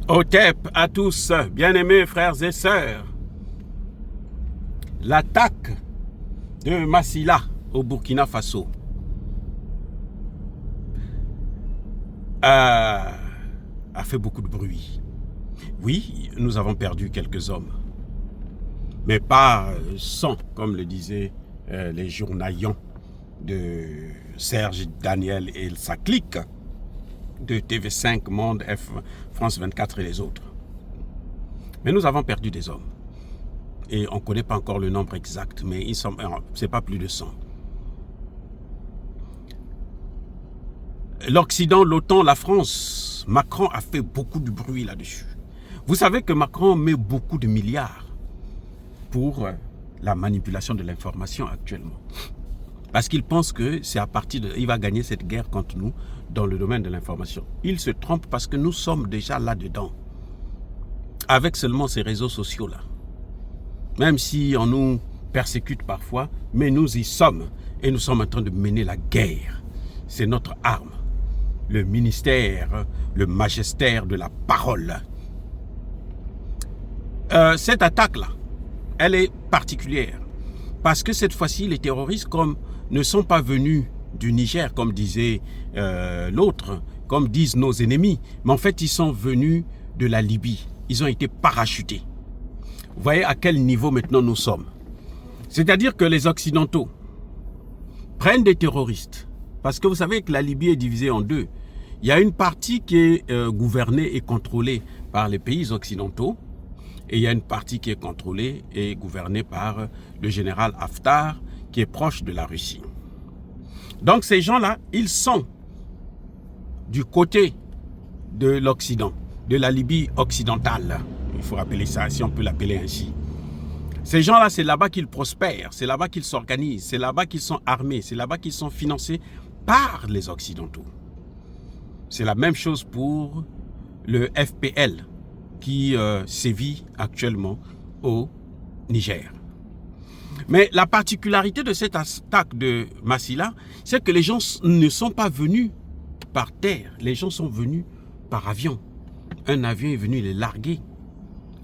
Otep à tous, bien-aimés frères et sœurs. L'attaque de Massila au Burkina Faso a fait beaucoup de bruit. Oui, nous avons perdu quelques hommes, mais pas 100, comme le disaient les journalions de Serge Daniel et sa clique de TV5, Monde, France 24 et les autres. Mais nous avons perdu des hommes. Et on ne connaît pas encore le nombre exact, mais ce n'est pas plus de 100. L'Occident, l'OTAN, la France, Macron a fait beaucoup de bruit là-dessus. Vous savez que Macron met beaucoup de milliards pour la manipulation de l'information actuellement. Parce qu'il pense que c'est à partir de... Il va gagner cette guerre contre nous dans le domaine de l'information. Il se trompe parce que nous sommes déjà là-dedans. Avec seulement ces réseaux sociaux-là. Même si on nous persécute parfois, mais nous y sommes. Et nous sommes en train de mener la guerre. C'est notre arme. Le ministère, le magistère de la parole. Cette attaque-là, elle est particulière. Parce que cette fois-ci, les terroristes ne sont pas venus du Niger, comme disait l'autre, comme disent nos ennemis. Mais en fait, ils sont venus de la Libye. Ils ont été parachutés. Vous voyez à quel niveau maintenant nous sommes. C'est-à-dire que les Occidentaux prennent des terroristes. Parce que vous savez que la Libye est divisée en deux. Il y a une partie qui est gouvernée et contrôlée par les pays occidentaux. Et il y a une partie qui est contrôlée et gouvernée par le général Haftar, qui est proche de la Russie. Donc ces gens-là, ils sont du côté de l'Occident, de la Libye occidentale. Il faut appeler ça, si on peut l'appeler ainsi. Ces gens-là, c'est là-bas qu'ils prospèrent, c'est là-bas qu'ils s'organisent, c'est là-bas qu'ils sont armés, c'est là-bas qu'ils sont financés par les Occidentaux. C'est la même chose pour le FPL qui sévit actuellement au Niger. Mais la particularité de cette attaque de Massila, c'est que les gens ne sont pas venus par terre, les gens sont venus par avion. Un avion est venu les larguer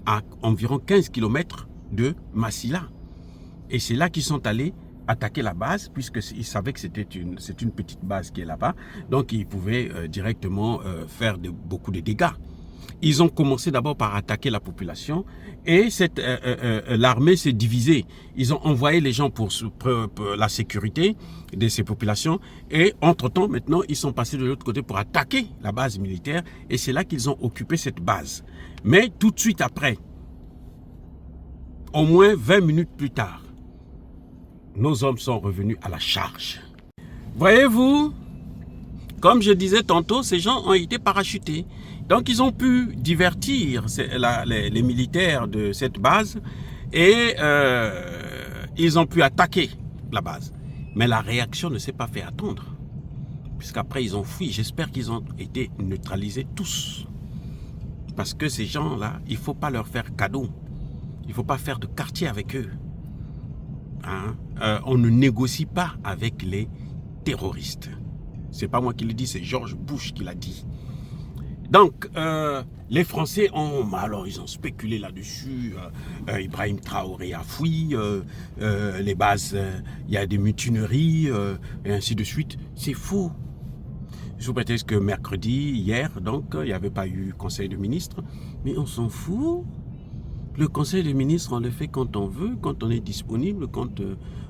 à environ 15 km de Massila. Et c'est là qu'ils sont allés attaquer la base, puisqu'ils savaient que c'est une petite base qui est là-bas. Donc ils pouvaient directement faire beaucoup de dégâts. Ils ont commencé d'abord par attaquer la population et l'armée s'est divisée. Ils ont envoyé les gens pour la sécurité de ces populations et entre-temps, maintenant, ils sont passés de l'autre côté pour attaquer la base militaire et c'est là qu'ils ont occupé cette base. Mais tout de suite après, au moins 20 minutes plus tard, nos hommes sont revenus à la charge. Voyez-vous, comme je disais tantôt, ces gens ont été parachutés. Donc ils ont pu divertir les militaires de cette base et ils ont pu attaquer la base. Mais la réaction ne s'est pas fait attendre. Puisqu'après ils ont fui. J'espère qu'ils ont été neutralisés tous. Parce que ces gens-là, il ne faut pas leur faire cadeau. Il ne faut pas faire de quartier avec eux. Hein? On ne négocie pas avec les terroristes. Ce n'est pas moi qui le dis, c'est George Bush qui l'a dit. Donc, les Français alors ils ont spéculé là-dessus. Ibrahim Traoré a fui, les bases, il y a des mutineries, et ainsi de suite. C'est faux. Sous prétexte que mercredi, hier, donc, il n'y avait pas eu conseil de ministres. Mais on s'en fout. Le conseil des ministres, on le fait quand on veut, quand on est disponible, quand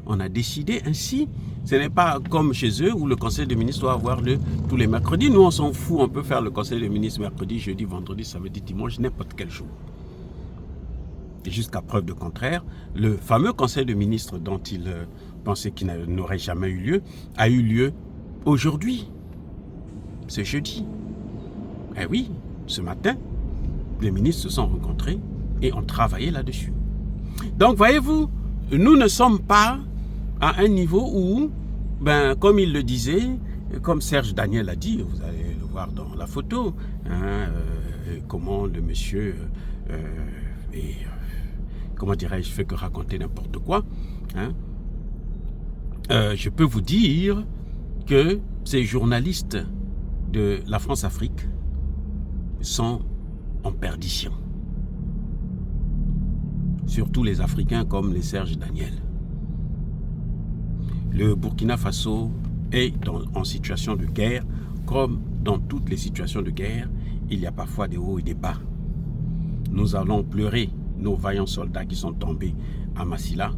on a décidé ainsi. Ce n'est pas comme chez eux où le conseil des ministres doit avoir lieu tous les mercredis. Nous, on s'en fout, on peut faire le conseil des ministres mercredi, jeudi, vendredi, samedi, dimanche, n'importe quel jour. Et jusqu'à preuve de contraire, le fameux conseil des ministres dont ils pensaient qu'il n'aurait jamais eu lieu, a eu lieu aujourd'hui. C'est jeudi. Eh oui, ce matin, les ministres se sont rencontrés et ont travaillé là-dessus. Donc, voyez-vous, nous ne sommes pas à un niveau où, comme il le disait, comme Serge Daniel a dit, vous allez le voir dans la photo, hein, comment le monsieur comment dirais-je, fait que raconter n'importe quoi. Hein. Je peux vous dire que ces journalistes de la France-Afrique sont en perte. perdition. Surtout les Africains comme les Serge Daniel. Le Burkina Faso est en situation de guerre. Comme dans toutes les situations de guerre, il y a parfois des hauts et des bas. Nous allons pleurer nos vaillants soldats qui sont tombés à Massila,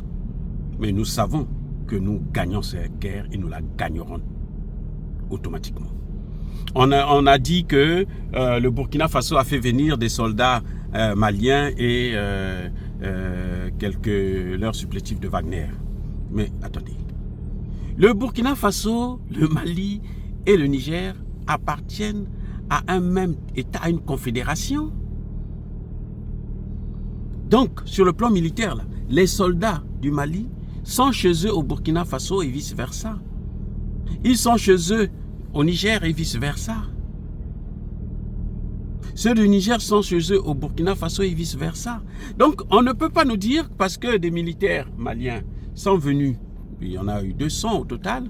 mais nous savons que nous gagnons cette guerre et nous la gagnerons automatiquement. On a dit que le Burkina Faso a fait venir des soldats maliens et leurs supplétifs de Wagner. Mais attendez, le Burkina Faso, le Mali et le Niger appartiennent à un même État, à une confédération. Donc, sur le plan militaire, là, les soldats du Mali sont chez eux au Burkina Faso et vice-versa. Ils sont chez eux au Niger et vice-versa. Ceux du Niger sont chez eux au Burkina Faso et vice-versa. Donc, on ne peut pas nous dire, parce que des militaires maliens sont venus, il y en a eu 200 au total,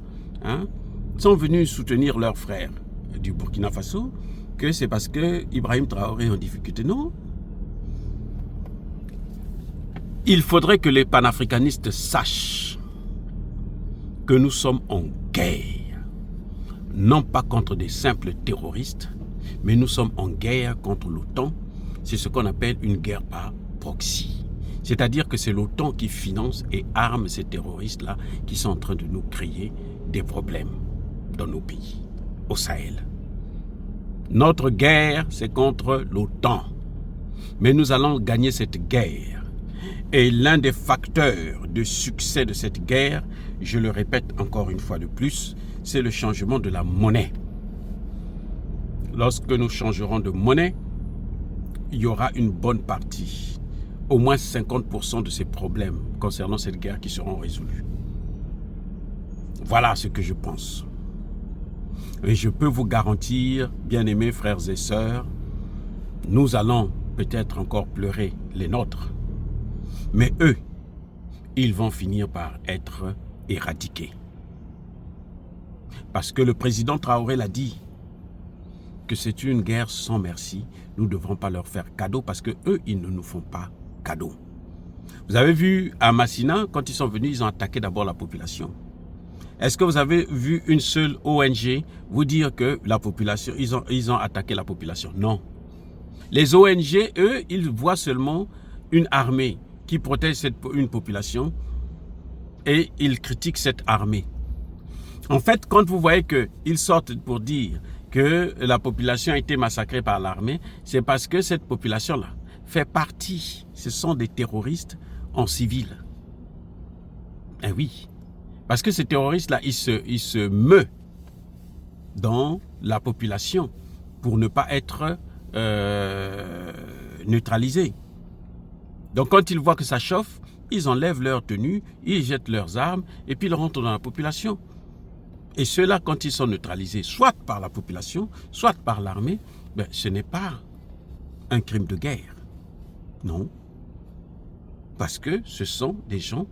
sont venus soutenir leurs frères du Burkina Faso, que c'est parce que Ibrahim Traoré est en difficulté. Non. Il faudrait que les panafricanistes sachent que nous sommes en guerre, non pas contre des simples terroristes, mais nous sommes en guerre contre l'OTAN. C'est ce qu'on appelle une guerre par proxy. C'est-à-dire que c'est l'OTAN qui finance et arme ces terroristes-là qui sont en train de nous créer des problèmes dans nos pays, au Sahel. Notre guerre, c'est contre l'OTAN. Mais nous allons gagner cette guerre. Et l'un des facteurs de succès de cette guerre, je le répète encore une fois de plus, c'est le changement de la monnaie. Lorsque nous changerons de monnaie, il y aura une bonne partie, au moins 50% de ces problèmes concernant cette guerre qui seront résolus. Voilà ce que je pense. Et je peux vous garantir, bien-aimés frères et sœurs, nous allons peut-être encore pleurer les nôtres, mais eux, ils vont finir par être éradiqués. Parce que le président Traoré l'a dit, que c'est une guerre sans merci. Nous ne devrons pas leur faire cadeau parce que eux, ils ne nous font pas cadeau. Vous avez vu à Massina, quand ils sont venus, ils ont attaqué d'abord la population. Est-ce que vous avez vu une seule ONG vous dire que la population, ils ont attaqué la population? Non. Les ONG, eux, ils voient seulement une armée qui protège une population et ils critiquent cette armée. En fait, quand vous voyez qu'ils sortent pour dire que la population a été massacrée par l'armée, c'est parce que cette population-là fait partie, ce sont des terroristes en civil. Eh oui, parce que ces terroristes-là, ils se meuvent dans la population pour ne pas être neutralisés. Donc quand ils voient que ça chauffe, ils enlèvent leur tenue, ils jettent leurs armes et puis ils rentrent dans la population. Et ceux-là, quand ils sont neutralisés, soit par la population, soit par l'armée, ce n'est pas un crime de guerre. Non. Parce que ce sont des gens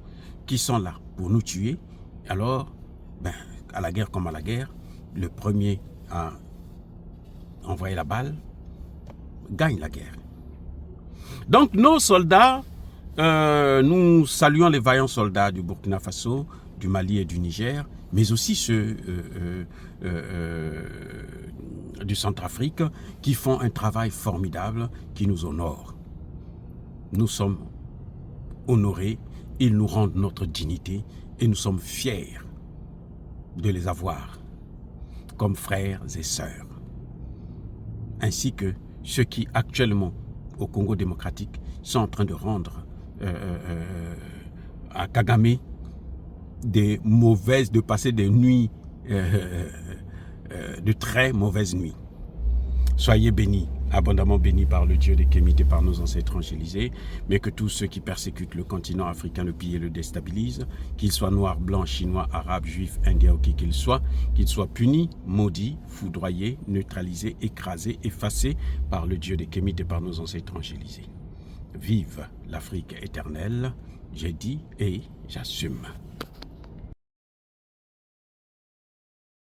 qui sont là pour nous tuer. Alors, à la guerre comme à la guerre, le premier à envoyer la balle gagne la guerre. Donc nos soldats, nous saluons les vaillants soldats du Burkina Faso, du Mali et du Niger, mais aussi ceux du Centrafrique qui font un travail formidable qui nous honore. Nous sommes honorés, ils nous rendent notre dignité et nous sommes fiers de les avoir comme frères et sœurs. Ainsi que ceux qui actuellement au Congo démocratique sont en train de rendre à Kagame de passer des nuits, de très mauvaises nuits. Soyez bénis, abondamment bénis par le Dieu des Kémites et par nos ancêtres angélisés, mais que tous ceux qui persécutent le continent africain le pillent et le déstabilisent, qu'ils soient noirs, blancs, chinois, arabes, juifs, indiens ou qui qu'ils soient punis, maudits, foudroyés, neutralisés, écrasés, effacés par le Dieu des Kémites et par nos ancêtres angélisés. Vive l'Afrique éternelle, j'ai dit et j'assume.